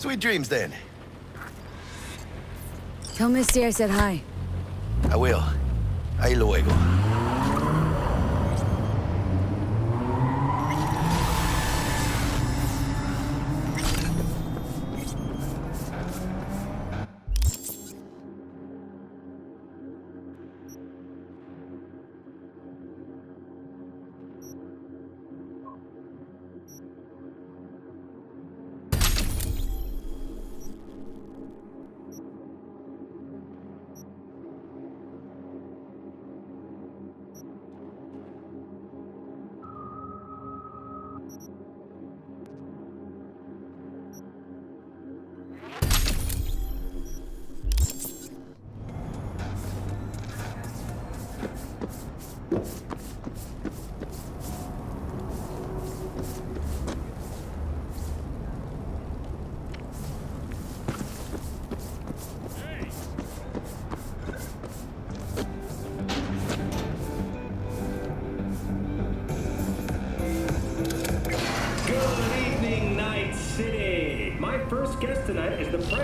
Sweet dreams, then. Tell Misty I said hi. I will. Ahí luego.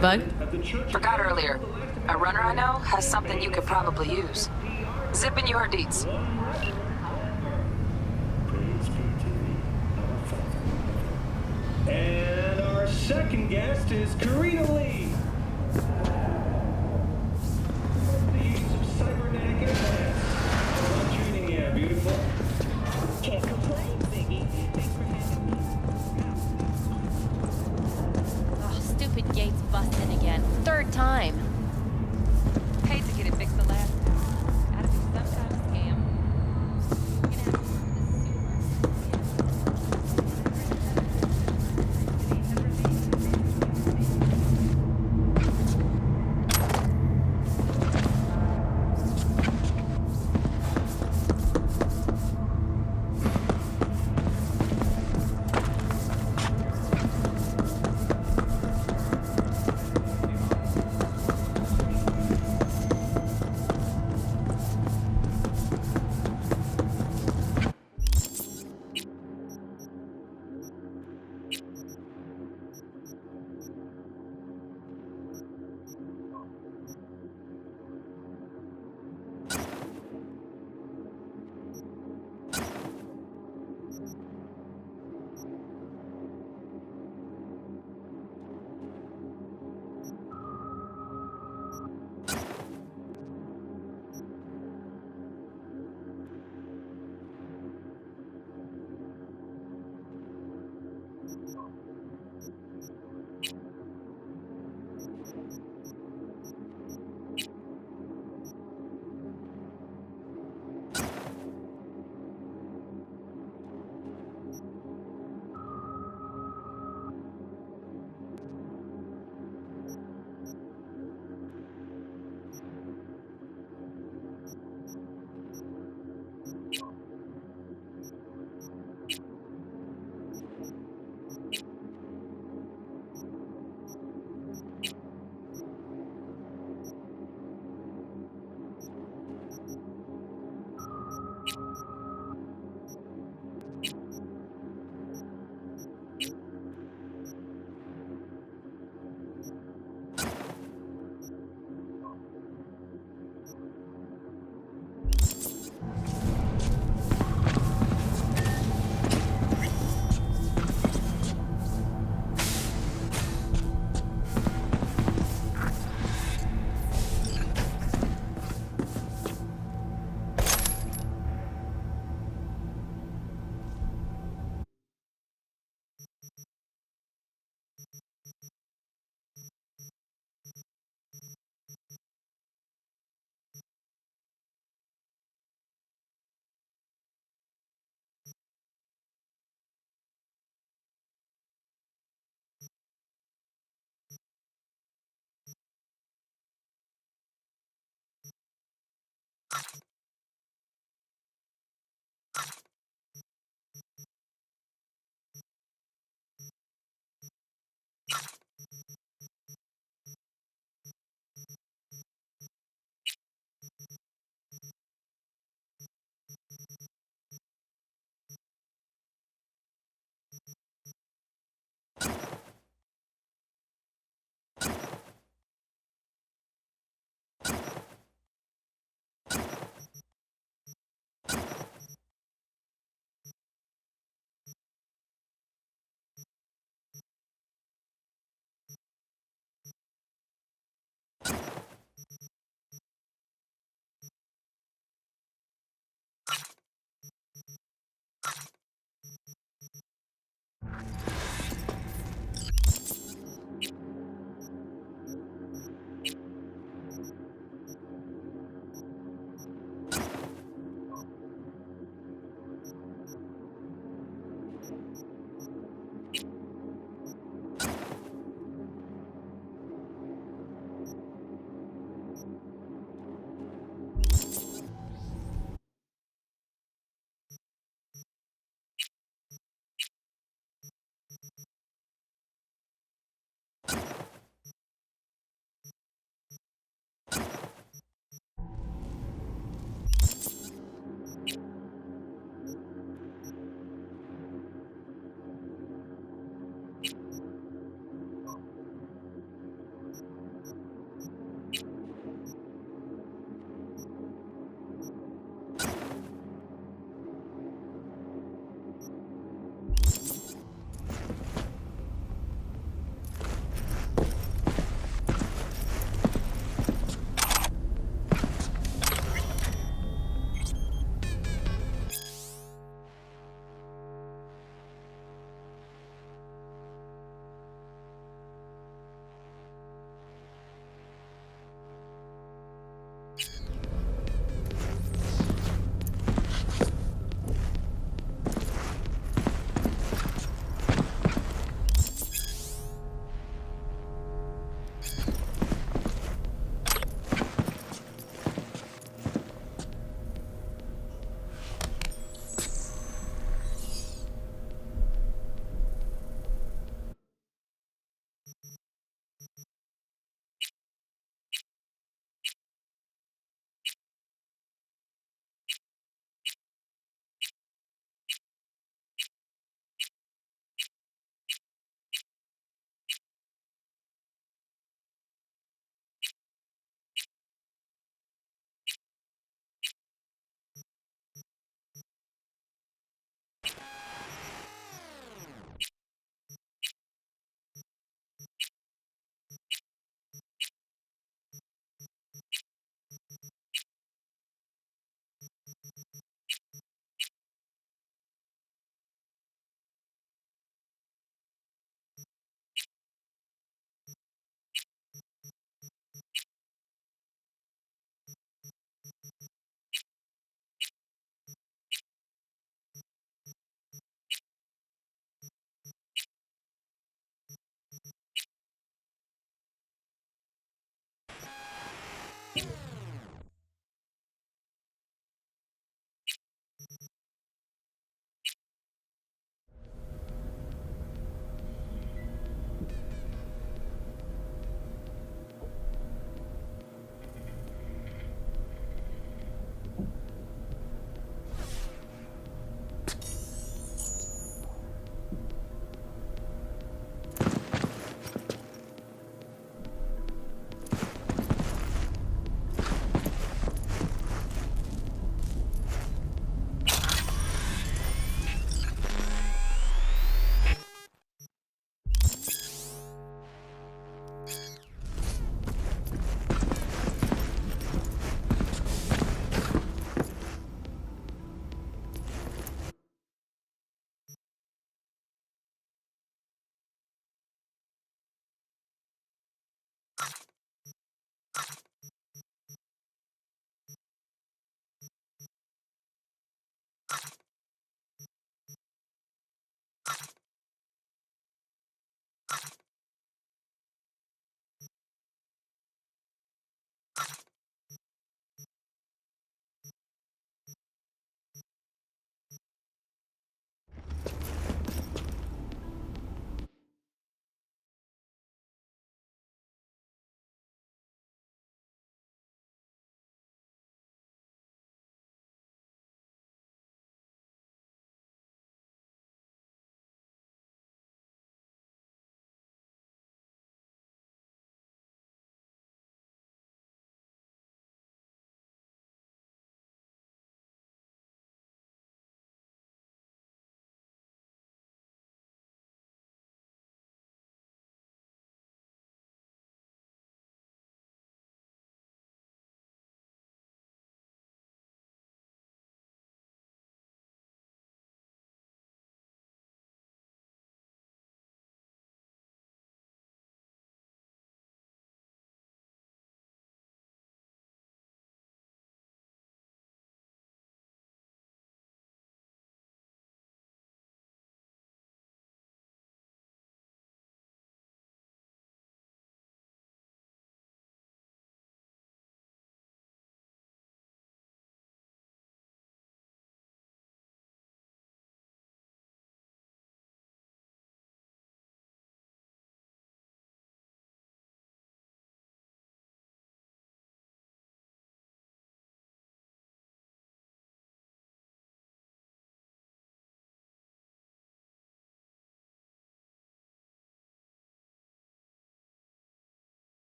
Bug? Forgot earlier. A runner I know has something you could probably use. Zipping your deets. And our second guest is Karina Lee. The use of cybernetic implants. How am I treating you, beautiful? Can't complain, Ziggy. Thanks for having me. Oh, stupid gate's busting again. Third time. Hate to get it fixed the last time. Gotta be some kind of scam. You're gonna have to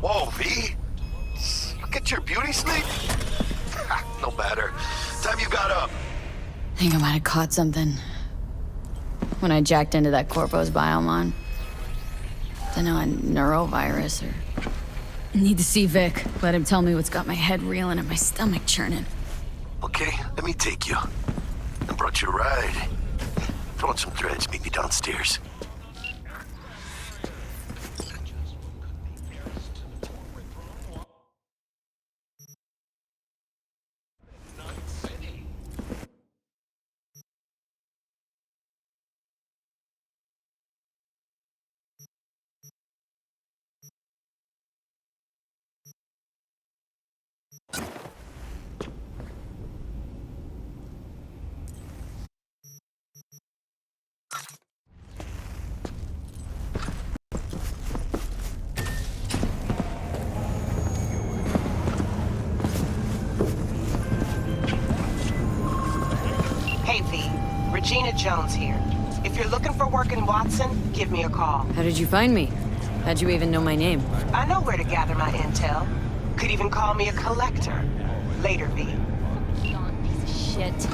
Whoa, V? Look at your beauty sleep? No matter. Time you got up. I think I might have caught something when I jacked into that Corpo's biomon. Dunno, a neurovirus or... Need to see Vic. Let him tell me what's got my head reeling and my stomach churning. Okay, let me take you. I brought you a ride. Throw on some threads, meet me downstairs. Hey V, Regina Jones here. If you're looking for work in Watson, give me a call. How did you find me? How'd you even know my name? I know where to gather my intel. Could even call me a collector. Later, V. Yawn piece of shit.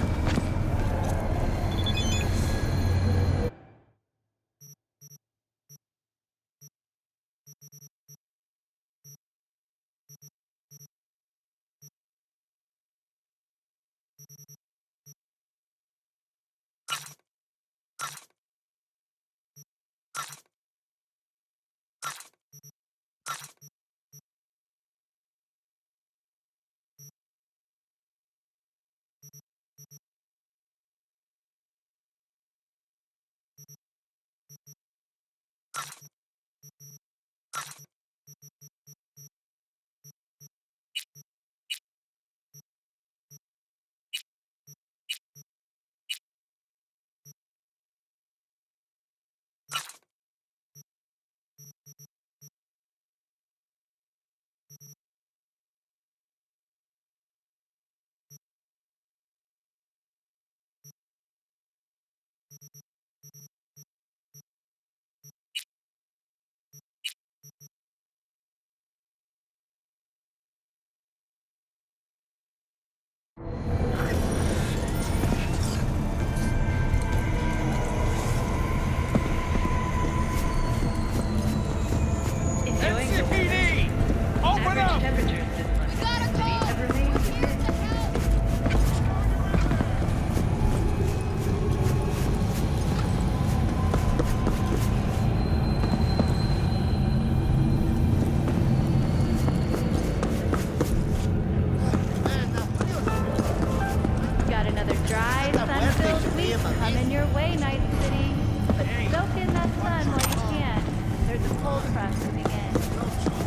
front moving in.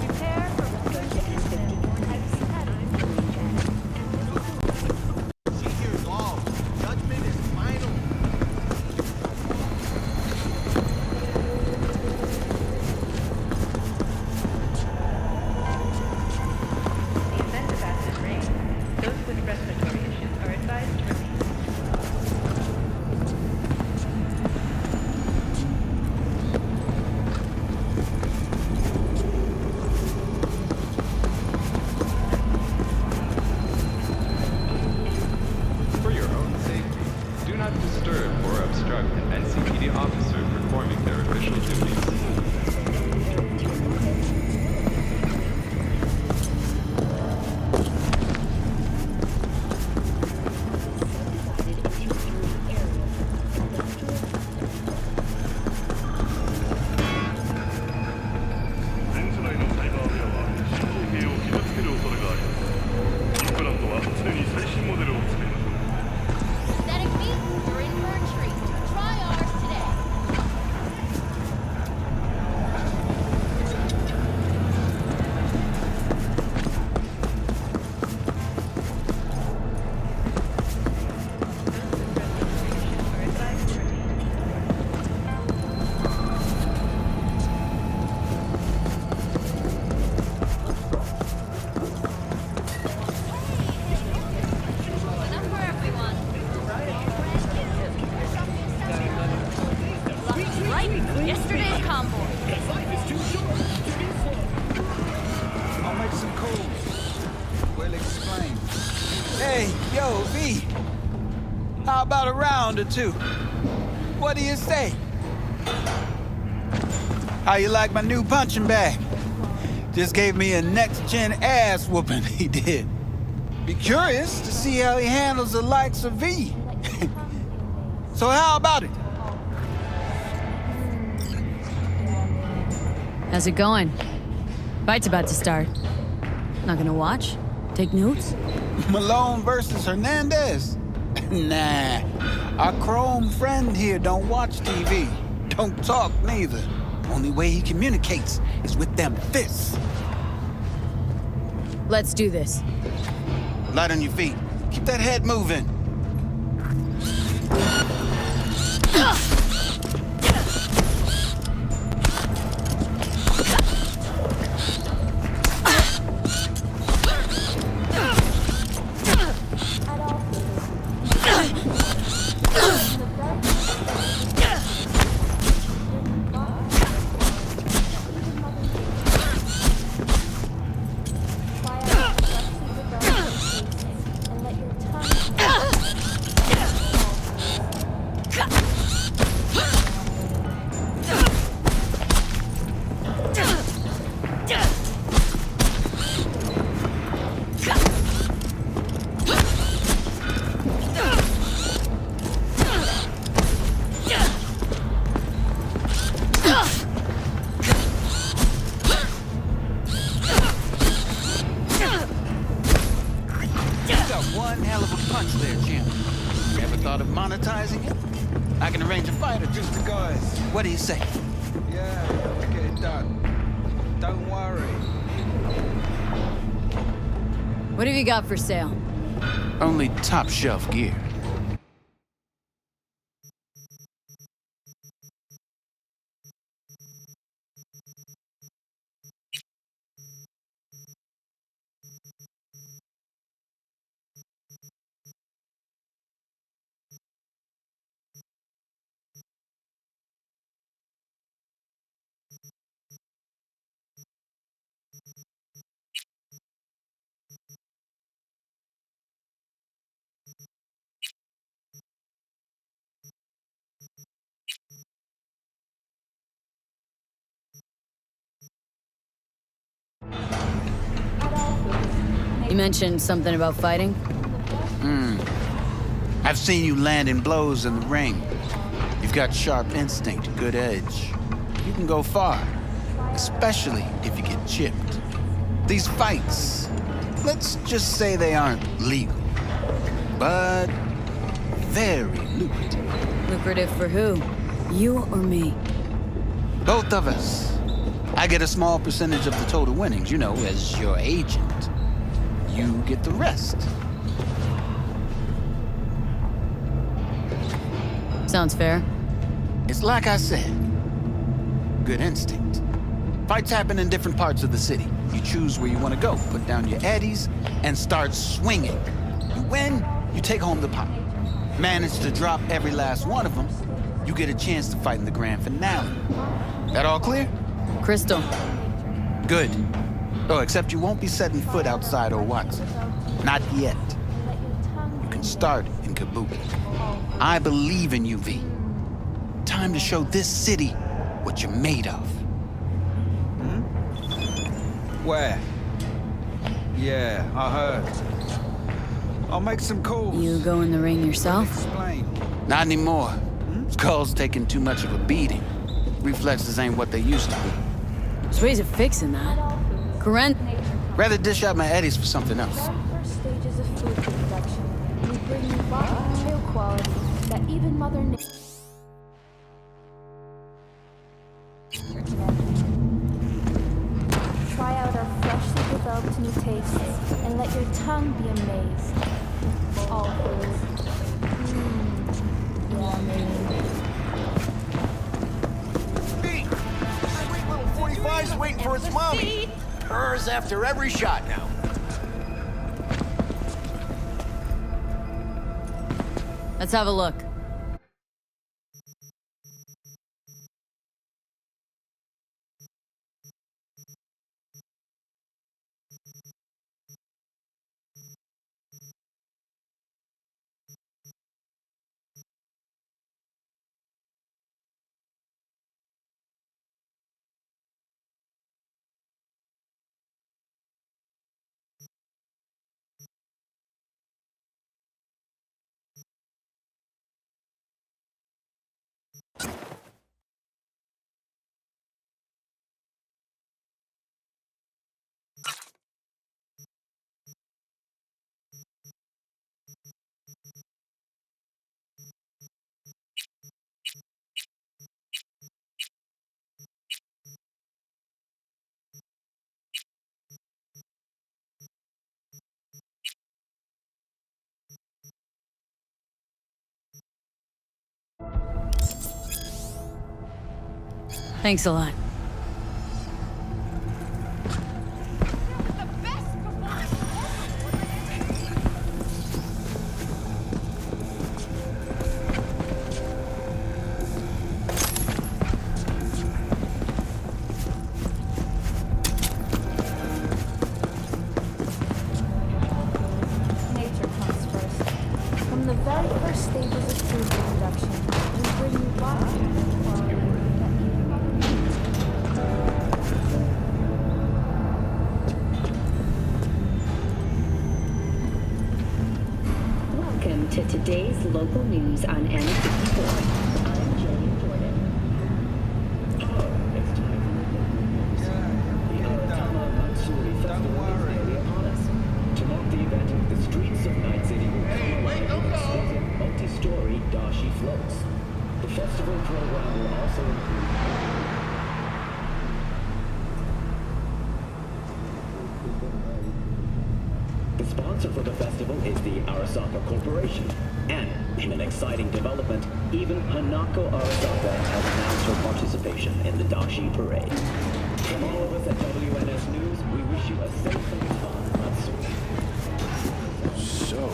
Prepare for the event of acid rain. Those with respiratory issues are advised to remain. For your own safety, do not disturb or obstruct an NCPD officer performing their official duties. Aesthetic meat, you're in for a treat. Try ours today. Are advised to remain. Enough for everyone. Right, yesterday's convoy. I'll make some calls. We'll explain. Hey, yo, V. How about a round or two? What do you say? How you like my new punching bag? Just gave me a next-gen ass whooping, he did. Be curious to see how he handles the likes of V. So how about it? How's it going? Fight's about to start. Not gonna watch? Take notes? Malone versus Hernandez? Nah. Our chrome friend here don't watch TV. Don't talk neither. Only way he communicates is with them fists. Let's do this. Light on your feet. Keep that head moving. One hell of a punch there, Jim. Ever thought of monetizing it? I can arrange a fight or just the guys. What do you say? Yeah, we'll get it done. Don't worry. What have you got for sale? Only top shelf gear. You mentioned something about fighting? I've seen you landing blows in the ring. You've got sharp instinct, good edge. You can go far, especially if you get chipped. These fights, let's just say they aren't legal, but very lucrative. Lucrative for who? You or me? Both of us. I get a small percentage of the total winnings, you know, as your agent. You get the rest. Sounds fair. It's like I said, good instinct. Fights happen in different parts of the city. You choose where you want to go, put down your eddies, and start swinging. You win, you take home the pot. Manage to drop every last one of them, you get a chance to fight in the grand finale. That all clear? Crystal. Good. Oh, except you won't be setting foot outside or Watson. Not yet. You can start in Kabuki. I believe in you, V. Time to show this city what you're made of. Where? Yeah, I heard. I'll make some calls. You go in the ring yourself? Explain. Not anymore. Skull's taking too much of a beating. Reflexes ain't what they used to be. There's ways of fixing that. Corinne? Rather dish out my eddies for something else. First stages of food production. We bring you real quality that even Mother Nature. Try out our freshly developed new tastes and let your tongue be amazed. All foods. Yummy. Hey, sweet little 45's waiting for its mommy. Hers after every shot now. Let's have a look. Thanks a lot. Nature comes first. From the very first stages of food production, we bring you water and quality that even Mother Nature. Welcome to today's local news on N54. I'm Jody Jordan. It's time for local news. The Aratama Matsuri Festival is nearly upon us. To mark the event, the streets of Night City will come alive with exquisite multi-story dashi floats. The festival program will also include the sponsor for the festival is the Arasaka Corporation. And, in an exciting development, even Hanako Arasaka has announced her participation in the Dashi Parade. From all of us at WNS News, we wish you a safe and fun Matsuri. So,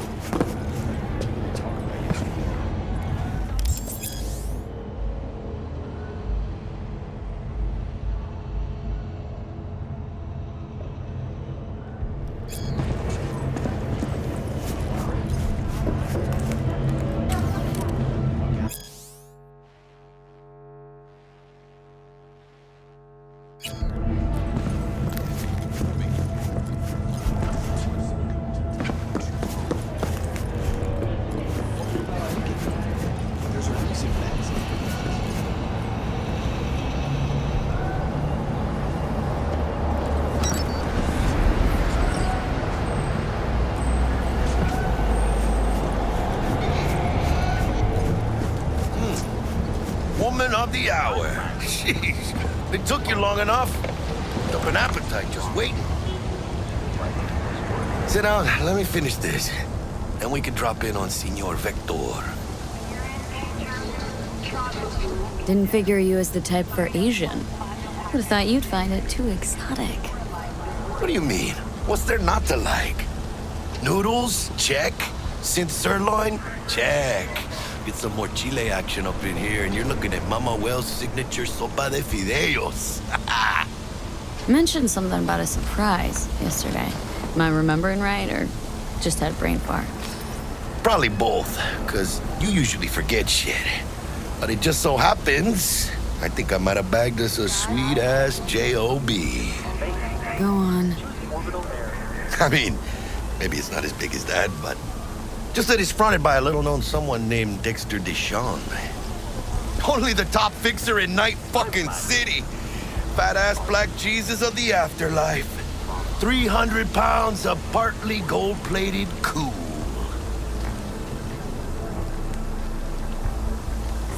woman of the hour. Jeez, it took you long enough. Up an appetite just waiting. Sit down, let me finish this. Then we can drop in on Senor Vector. Didn't figure you as the type for Asian. Would've thought you'd find it too exotic. What do you mean? What's there not to like? Noodles? Check. Synth sirloin? Check. Get some more chile action up in here, and you're looking at Mama Wells' signature sopa de fideos. Mentioned something about a surprise yesterday. Am I remembering right, or just had a brain fart? Probably both, because you usually forget shit. But it just so happens, I think I might have bagged us a sweet-ass J.O.B. Go on. I mean, maybe it's not as big as that, but just that it's fronted by a little-known someone named Dexter Deshawn. Only the top fixer in Night fucking City. Fat-ass black Jesus of the afterlife. 300 pounds of partly gold-plated cool.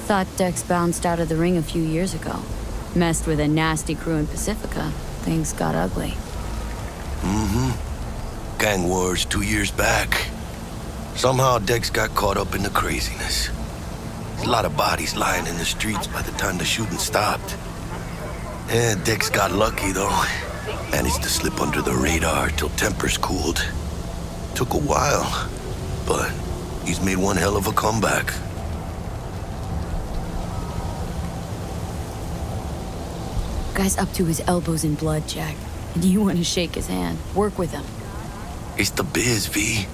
Thought Dex bounced out of the ring a few years ago. Messed with a nasty crew in Pacifica. Things got ugly. Mm-hmm. Gang wars 2 years back. Somehow Dex got caught up in the craziness. There's a lot of bodies lying in the streets by the time the shooting stopped. Yeah, Dex got lucky though. Managed to slip under the radar till tempers cooled. Took a while, but he's made one hell of a comeback. Guy's up to his elbows in blood, Jack. And you want to shake his hand, work with him. It's the biz, V.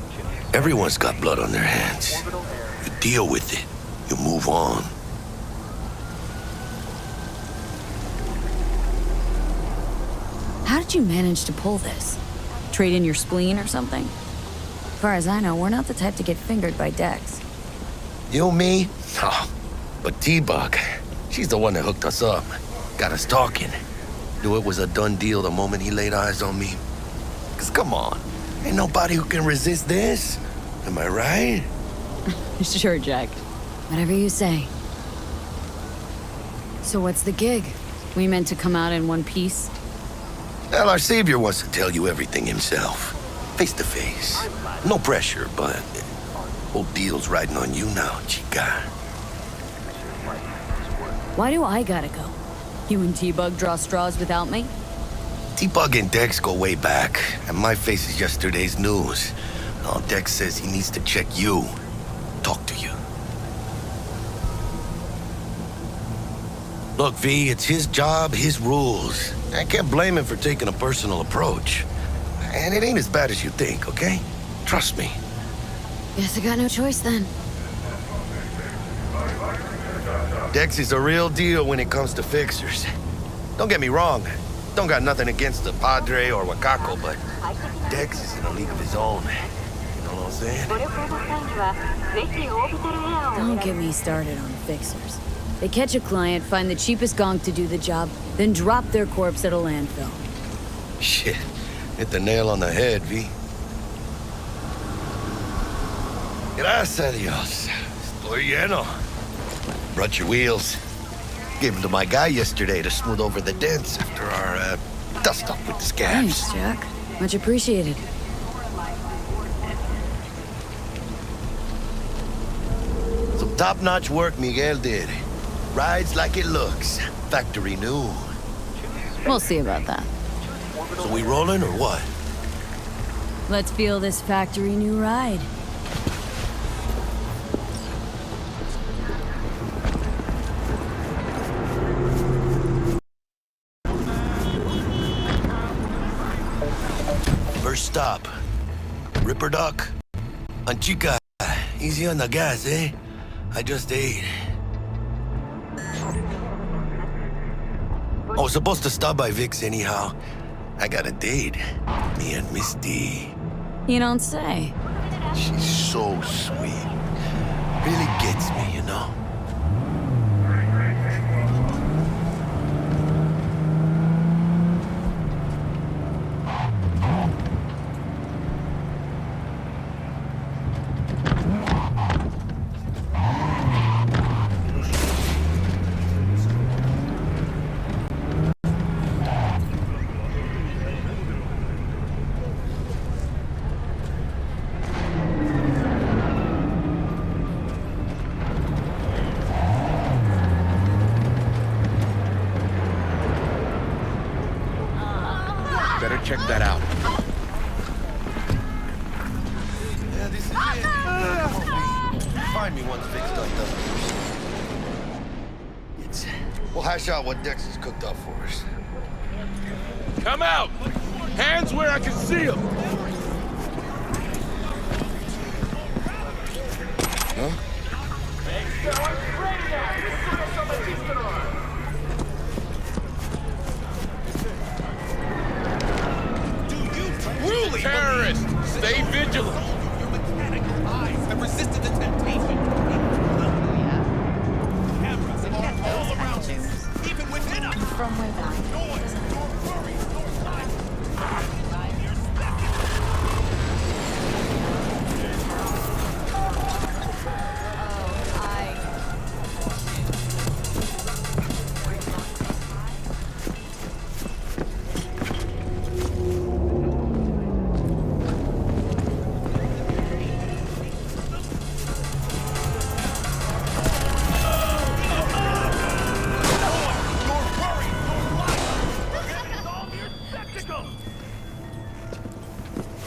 Everyone's got blood on their hands. You deal with it. You move on. How did you manage to pull this? Trade in your spleen or something? As far as I know, we're not the type to get fingered by Dex. You, me? Oh, but T-Bug, she's the one that hooked us up. Got us talking. Knew it was a done deal the moment he laid eyes on me. 'Cause come on, ain't nobody who can resist this. Am I right? Sure, Jack. Whatever you say. So what's the gig? We meant to come out in one piece? Well, our savior wants to tell you everything himself. Face to face. No pressure, but whole deal's riding on you now, chica. Why do I gotta go? You and T-Bug draw straws without me? T-Bug and Dex go way back, and my face is yesterday's news. Now Dex says he needs to check you. Talk to you. Look, V, it's his job, his rules. I can't blame him for taking a personal approach. And it ain't as bad as you think, okay? Trust me. Guess I got no choice then. Dex is a real deal when it comes to fixers. Don't get me wrong. Don't got nothing against the Padre or Wakako, but Dex is in a league of his own. You know what I'm saying? Don't get me started on fixers. They catch a client, find the cheapest gonk to do the job, then drop their corpse at a landfill. Shit. Hit the nail on the head, V. Gracias a Dios. Estoy lleno. Brought your wheels. Gave them to my guy yesterday to smooth over the dents after our dust-up with the scabs. Thanks, Jack. Much appreciated. Some top-notch work Miguel did. Rides like it looks. Factory new. We'll see about that. So we rolling or what? Let's feel this factory new ride. First stop. Ripper Duck. And chica, easy on the gas, eh? I just ate. I was supposed to stop by Vic's anyhow. I got a date. Me and Miss D. You don't say. She's so sweet. Really gets me, you know? check that out. Yeah, this is it. Find me once Vic's done this. We'll hash out what Dex has cooked up for us. Come out! Hands where I can see them! Huh? Truly terrorists! Stay vigilant! Your mechanical eyes have resisted the temptation. Cameras are all around us, even within us. From way back. Noise, don't worry, no time.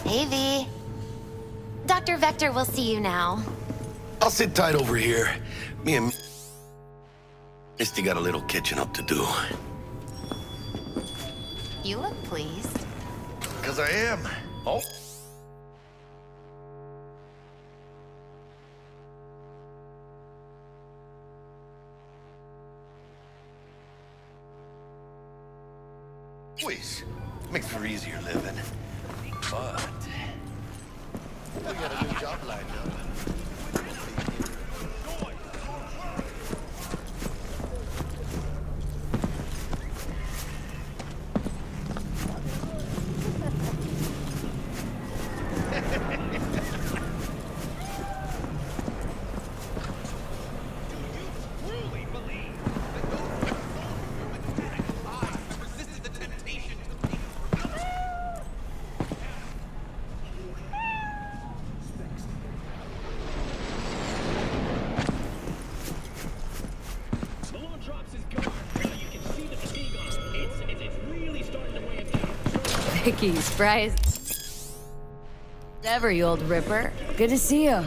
Hey, V. Dr. Vector will see you now. I'll sit tight over here. Me and Misty got a little catching up to do. You look pleased. Because I am. Oh. Always makes for easier living. But we got a new job lined up. Vicky, surprise. Ever, you old ripper. Good to see you.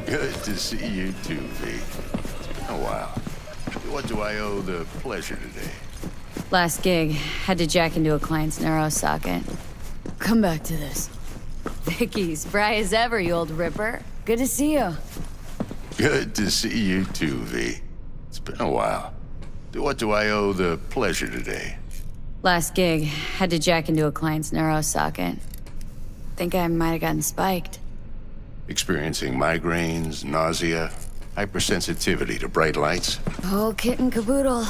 Good to see you too, V. It's been a while. What do I owe the pleasure today? Last gig, had to jack into a client's neuro socket. Come back to this. Vicky, spry as ever, you old ripper. Good to see you. Good to see you too, V. It's been a while. What do I owe the pleasure today? Last gig, had to jack into a client's neuro socket. Think I might have gotten spiked. Experiencing migraines, nausea, hypersensitivity to bright lights? Oh, kit and caboodle.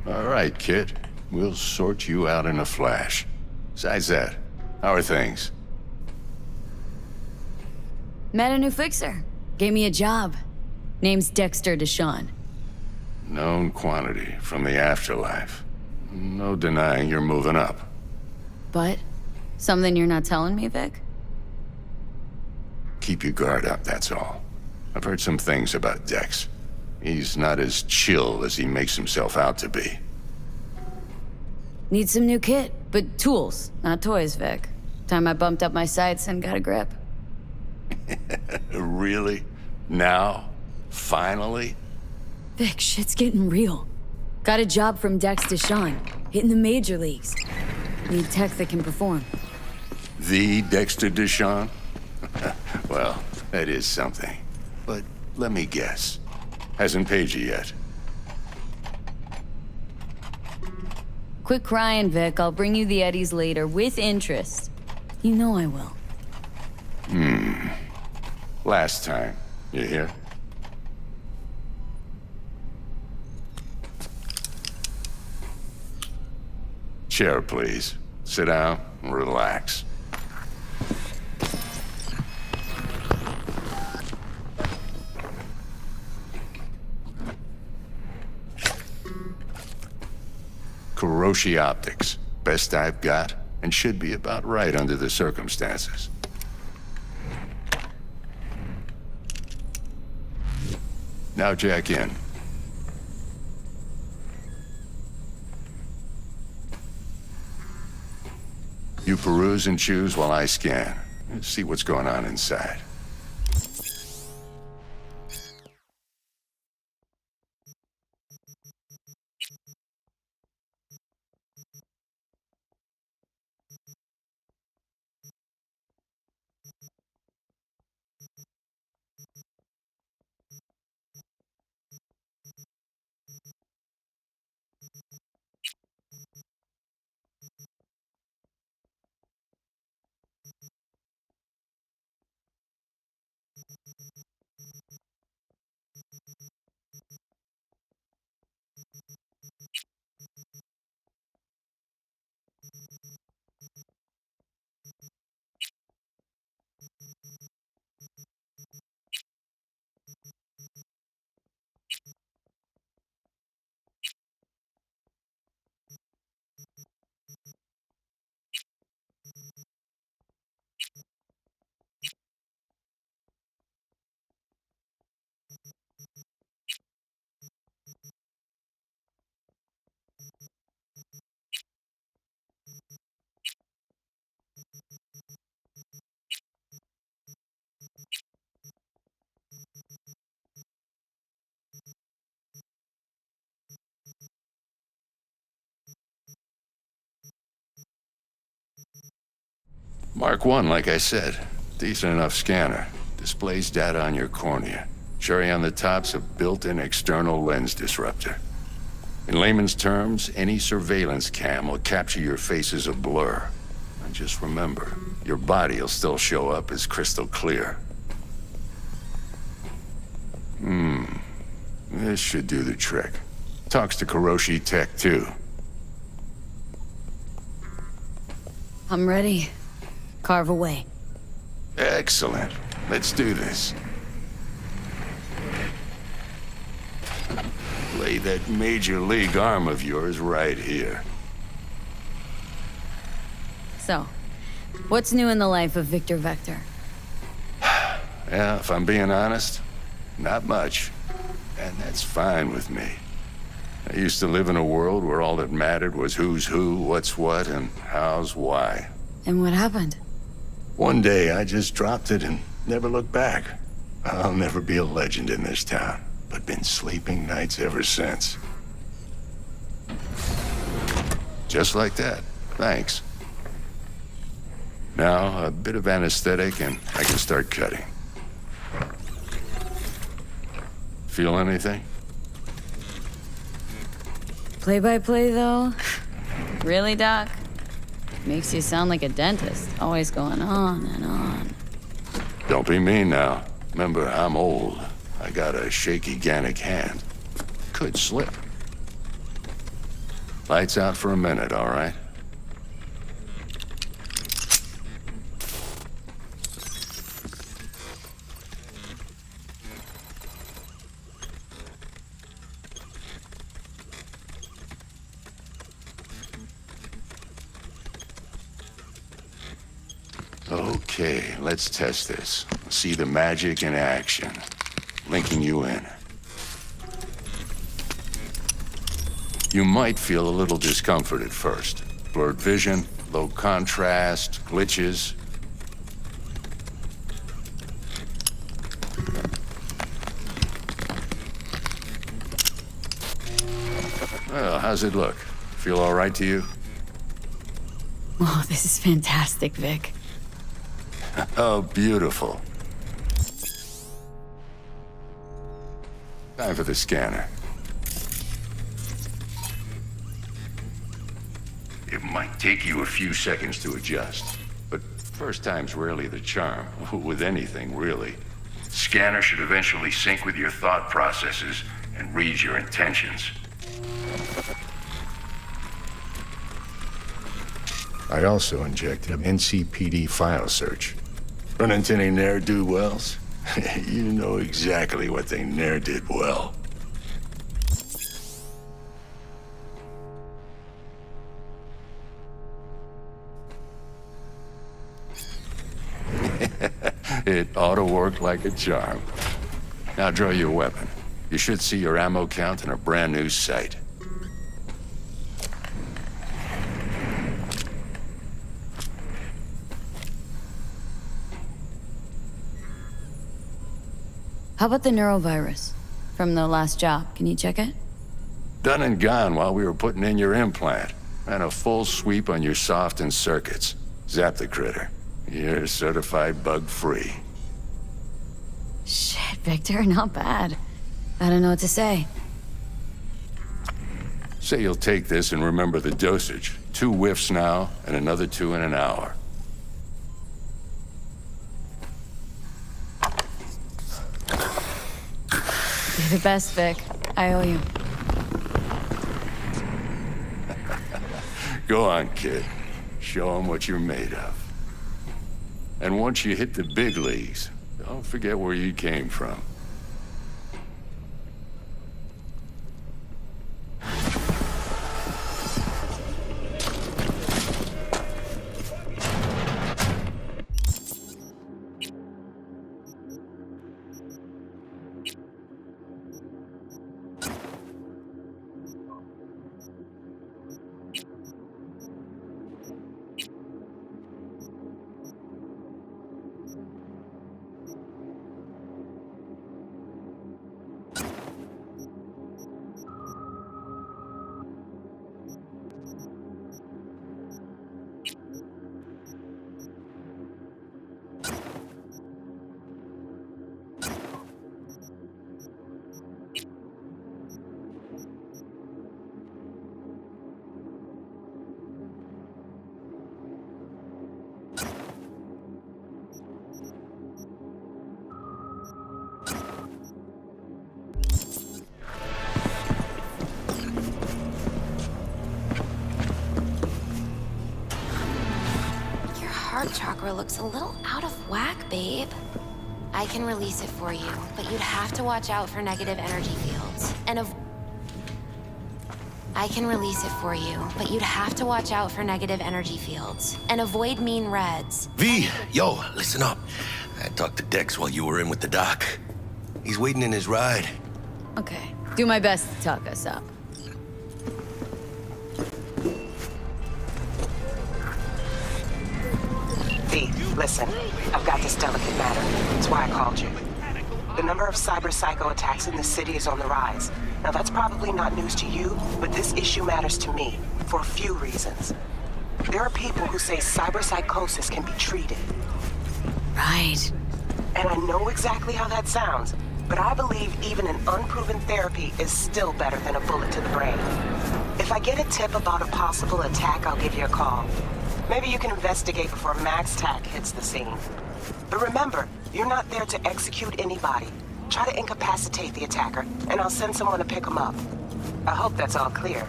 All right, kid. We'll sort you out in a flash. Besides that, how are things? Met a new fixer. Gave me a job. Name's Dexter Deshawn. Known quantity from the afterlife. No denying you're moving up. But? Something you're not telling me, Vic? Keep your guard up, that's all. I've heard some things about Dex. He's not as chill as he makes himself out to be. Need some new kit, but tools, not toys, Vic. Time I bumped up my sights and got a grip. Really? Now? Finally? Vic, shit's getting real. Got a job from Dex Deshawn, hitting the major leagues. Need tech that can perform. The Dexter Deshawn? Well, that is something. But let me guess. Hasn't paid you yet. Quit crying, Vic. I'll bring you the eddies later, with interest. You know I will. Last time. You hear? Chair, please. Sit down and relax. Kuroshi Optics. Best I've got, and should be about right under the circumstances. Now jack in. You peruse and choose while I scan. See what's going on inside. Mark 1, like I said. Decent enough scanner. Displays data on your cornea. Cherry on the top's a built-in external lens disruptor. In layman's terms, any surveillance cam will capture your face as a blur. And just remember, your body will still show up as crystal clear. This should do the trick. Talks to Kuroshi Tech, too. I'm ready. Carve away. Excellent. Let's do this. Lay that major league arm of yours right here. So, what's new in the life of Victor Vector? Yeah, if I'm being honest, not much. And that's fine with me. I used to live in a world where all that mattered was who's who, what's what, and how's why. And what happened? One day, I just dropped it and never looked back. I'll never be a legend in this town, but been sleeping nights ever since. Just like that. Thanks. Now, a bit of anesthetic and I can start cutting. Feel anything? Play-by-play, though? Really, Doc? Makes you sound like a dentist, always going on and on. Don't be mean now. Remember, I'm old. I got a shaky Gannic hand. Could slip. Lights out for a minute, all right? Okay, let's test this. See the magic in action. Linking you in. You might feel a little discomfort at first. Blurred vision, low contrast, glitches. Well, how's it look? Feel all right to you? Oh, this is fantastic, Vic. Oh, beautiful. Time for the scanner. It might take you a few seconds to adjust, but first time's rarely the charm, with anything, really. Scanner should eventually sync with your thought processes and read your intentions. I also inject an NCPD file search. Run into any ne'er-do-wells? You know exactly what they ne'er did well. It ought to work like a charm. Now draw your weapon. You should see your ammo count in a brand new sight. How about the neurovirus from the last job? Can you check it? Done and gone while we were putting in your implant. And a full sweep on your soft and circuits. Zap the critter. You're certified bug-free. Shit, Victor, not bad. I don't know what to say. Say you'll take this and remember the dosage. 2 whiffs now, and another 2 in an hour. You're the best, Vic. I owe you. Go on, kid. Show them what you're made of. And once you hit the big leagues, don't forget where you came from. Heart chakra looks a little out of whack, babe. I can release it for you, but you'd have to watch out for negative energy fields. I can release it for you, but you'd have to watch out for negative energy fields and avoid mean reds. V, yo, listen up. I talked to Dex while you were in with the doc. He's waiting in his ride. Okay. Do my best to talk us up. V, listen. I've got this delicate matter. That's why I called you. The number of cyber psycho attacks in the city is on the rise. Now, that's probably not news to you, but this issue matters to me for a few reasons. There are people who say cyberpsychosis can be treated. Right. And I know exactly how that sounds, but I believe even an unproven therapy is still better than a bullet to the brain. If I get a tip about a possible attack, I'll give you a call. Maybe you can investigate before Max Tack hits the scene. But remember, you're not there to execute anybody. Try to incapacitate the attacker, and I'll send someone to pick him up. I hope that's all clear.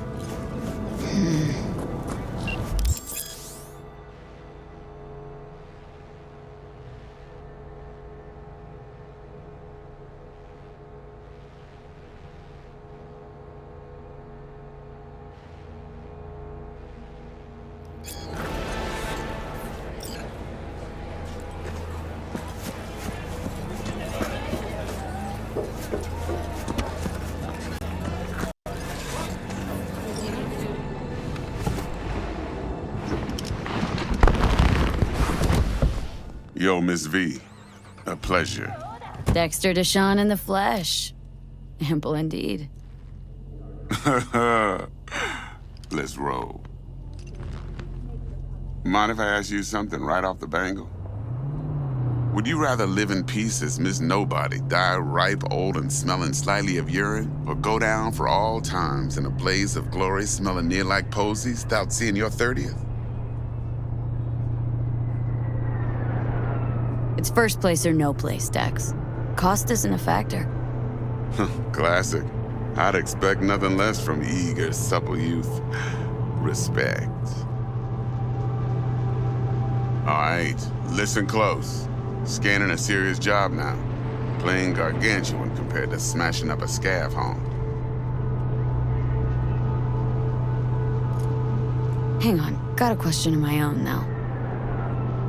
Yo, Miss V. A pleasure. Dexter Deshawn in the flesh. Ample indeed. Let's roll. Mind if I ask you something right off the bangle? Would you rather live in peace as Miss Nobody, die ripe, old, and smelling slightly of urine, or go down for all times in a blaze of glory smelling near like posies without seeing your 30th? It's first place or no place, Dex. Cost isn't a factor. Classic. I'd expect nothing less from eager, supple youth. Respect. All right, listen close. Scanning a serious job now. Playing gargantuan compared to smashing up a scav home. Hang on, got a question of my own now.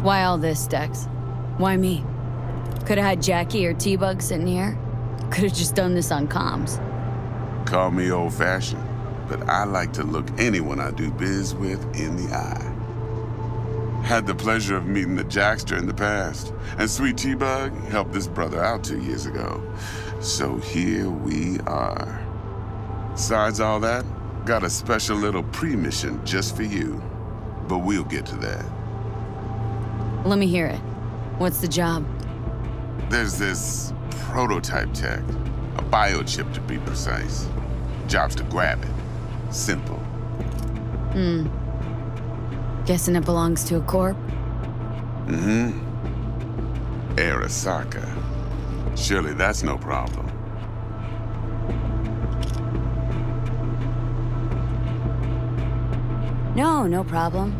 Why all this, Dex? Why me? Could've had Jackie or T-Bug sitting here. Could've just done this on comms. Call me old-fashioned, but I like to look anyone I do biz with in the eye. Had the pleasure of meeting the Jackster in the past, and Sweet T-Bug helped this brother out 2 years ago. So here we are. Besides all that, got a special little pre-mission just for you. But we'll get to that. Let me hear it. What's the job? There's this prototype tech, a biochip to be precise. Job's to grab it. Simple. Guessing it belongs to a corp? Mm-hmm. Arasaka. Surely that's no problem. No problem.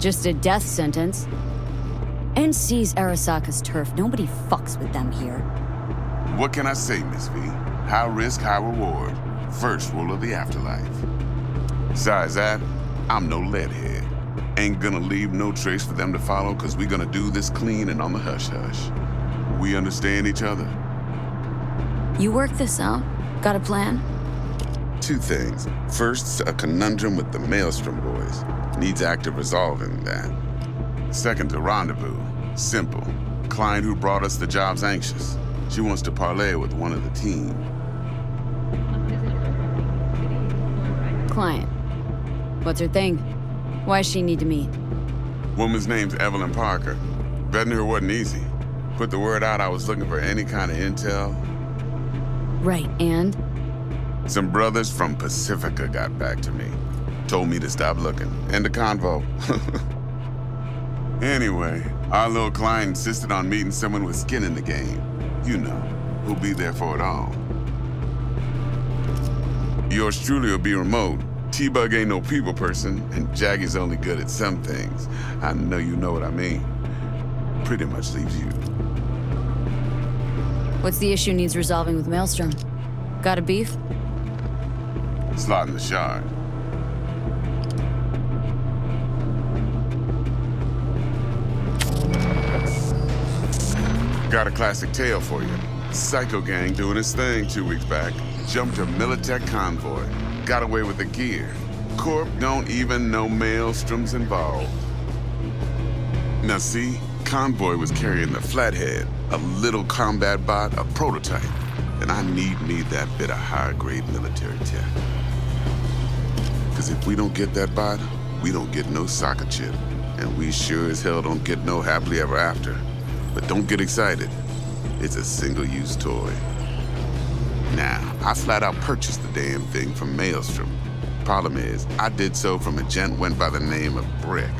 Just a death sentence. NC's Arasaka's turf. Nobody fucks with them here. What can I say, Miss V? High risk, high reward. First rule of the afterlife. Besides that, I'm no leadhead. Ain't gonna leave no trace for them to follow, cause we gonna do this clean and on the hush-hush. We understand each other? You work this out? Got a plan? 2 things. First, a conundrum with the Maelstrom boys. Needs active resolving that. Second, a rendezvous. Simple. Client who brought us the job's anxious. She wants to parlay with one of the team. Client. What's her thing? Why does she need to meet? Woman's name's Evelyn Parker. Betting her wasn't easy. Put the word out I was looking for any kind of intel. Right, and? Some brothers from Pacifica got back to me. Told me to stop looking. End of convo. Anyway, our little client insisted on meeting someone with skin in the game. You know, who'll be there for it all. Yours truly will be remote. T-Bug ain't no people person, and Jaggy's only good at some things. I know you know what I mean. Pretty much leaves you. What's the issue needs resolving with Maelstrom? Got a beef? Slot in the shard. Got a classic tale for you. Psycho gang doing his thing 2 weeks back. Jumped a Militech convoy. Got away with the gear. Corp don't even know Maelstrom's involved. Now see, convoy was carrying the Flathead, a little combat bot, a prototype. And I need me that bit of high-grade military tech. Because if we don't get that bot, we don't get no soccer chip. And we sure as hell don't get no happily ever after. But don't get excited. It's a single-use toy. Now, I flat out purchased the damn thing from Maelstrom. Problem is, I did so from a gent went by the name of Brick.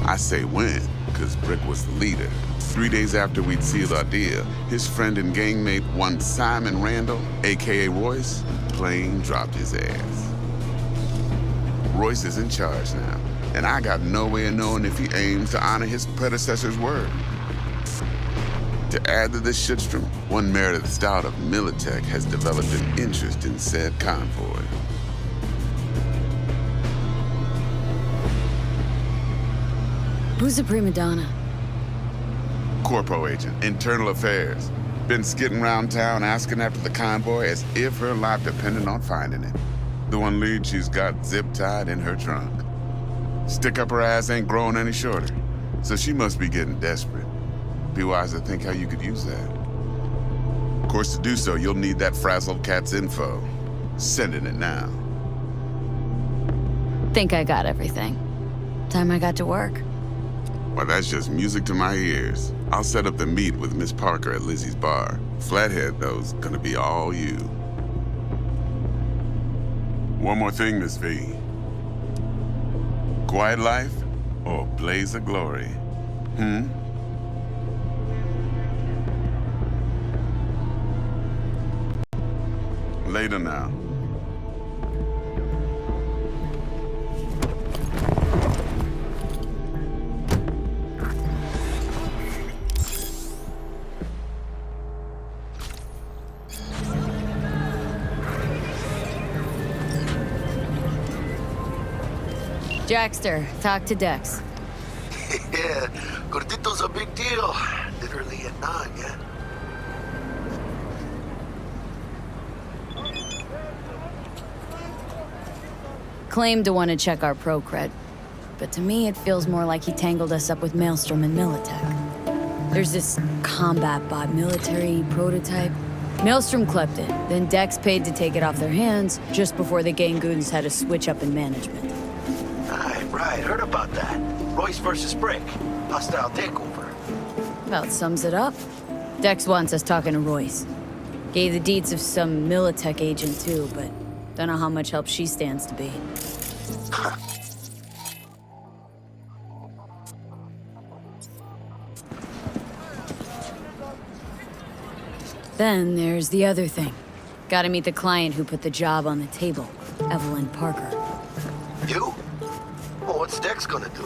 I say when, because Brick was the leader. 3 days after we'd sealed our deal, his friend and gangmate, one Simon Randall, aka Royce, plain dropped his ass. Royce is in charge now, and I got no way of knowing if he aims to honor his predecessor's word. To add to this shitstrom, one Meredith Stout of Militech has developed an interest in said convoy. Who's the prima donna? Corpo agent, internal affairs. Been skidding around town asking after the convoy as if her life depended on finding it. The one lead she's got zip-tied in her trunk. Stick up her ass ain't growing any shorter, so she must be getting desperate. Be wise to think how you could use that. Of course, to do so, you'll need that frazzled cat's info. Sending it now. Think I got everything. Time I got to work. Well, that's just music to my ears. I'll set up the meet with Miss Parker at Lizzie's bar. Flathead, though's gonna be all you. One more thing, Miss V. Quiet life or blaze of glory? Later now. Jackster, talk to Dex. Yeah, Gordito's a big deal. Literally a nod, yeah? Claimed to want to check our pro cred. but to me it feels more like he tangled us up with Maelstrom and Militech. There's this combat bot military prototype. Maelstrom clept it, then Dex paid to take it off their hands just before the Gangoons had a switch up in management. Right, heard about that. Royce versus Brick. Hostile takeover. About sums it up. Dex wants us talking to Royce. Gave the deeds of some Militech agent too, but don't know how much help she stands to be. Then there's the other thing. Gotta meet the client who put the job on the table, Evelyn Parker. You? Well, what's Dex gonna do?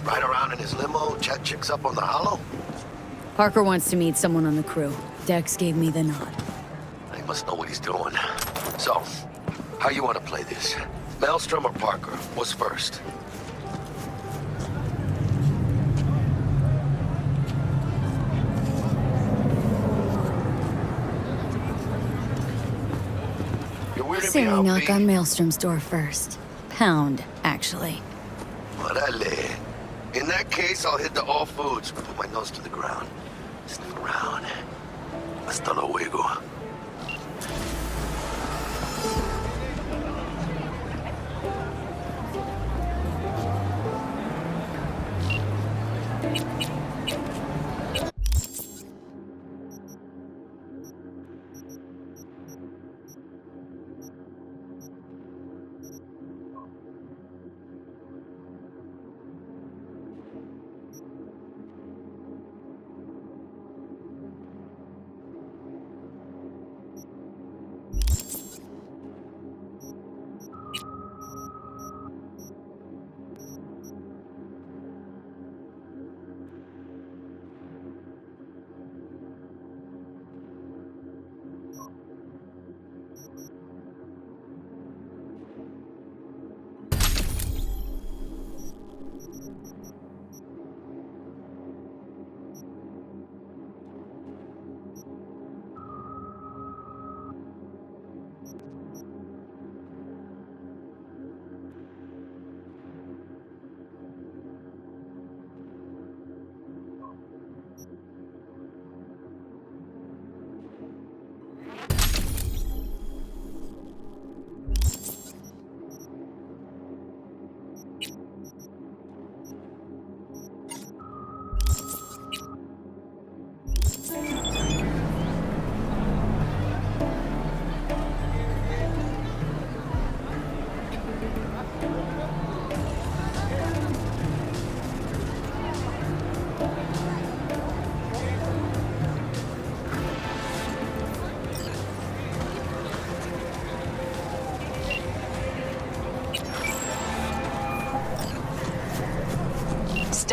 Ride around in his limo, chat chicks up on the hollow? Parker wants to meet someone on the crew. Dex gave me the nod. He must know what he's doing. So, how you want to play this? Maelstrom or Parker? What's first? Say we knock on Maelstrom's door first. Pound, actually. Orale. In that case, I'll hit the all foods, put my nose to the ground. Sniff around. Hasta luego.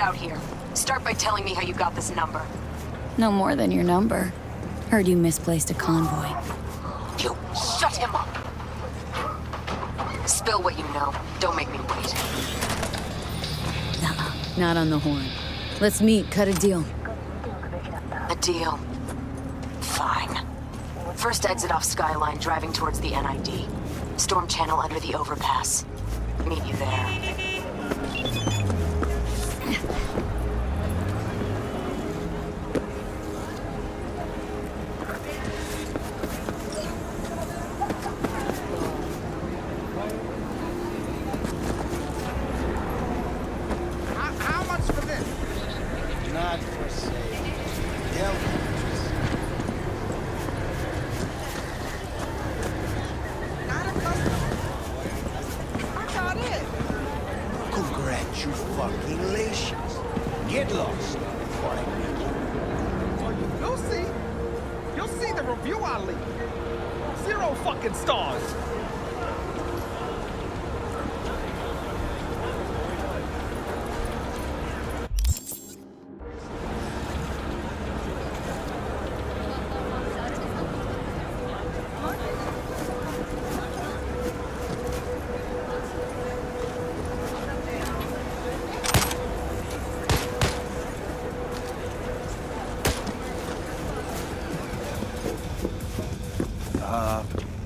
Out here. Start by telling me how you got this number. No more than your number. Heard you misplaced a convoy. You shut him up. Spill what you know. Don't make me wait. Nuh-uh. Not on the horn. Let's meet, cut a deal. A deal? Fine. First exit off Skyline, driving towards the NID. Storm channel under the overpass. Meet you there.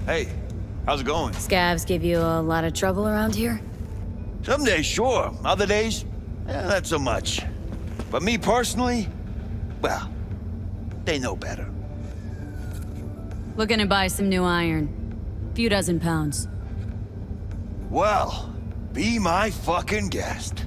Hey, how's it going? Scavs give you a lot of trouble around here? Some days, sure. Other days, not so much. But me personally, well, they know better. Looking to buy some new iron. Few dozen pounds. Well, be my fucking guest.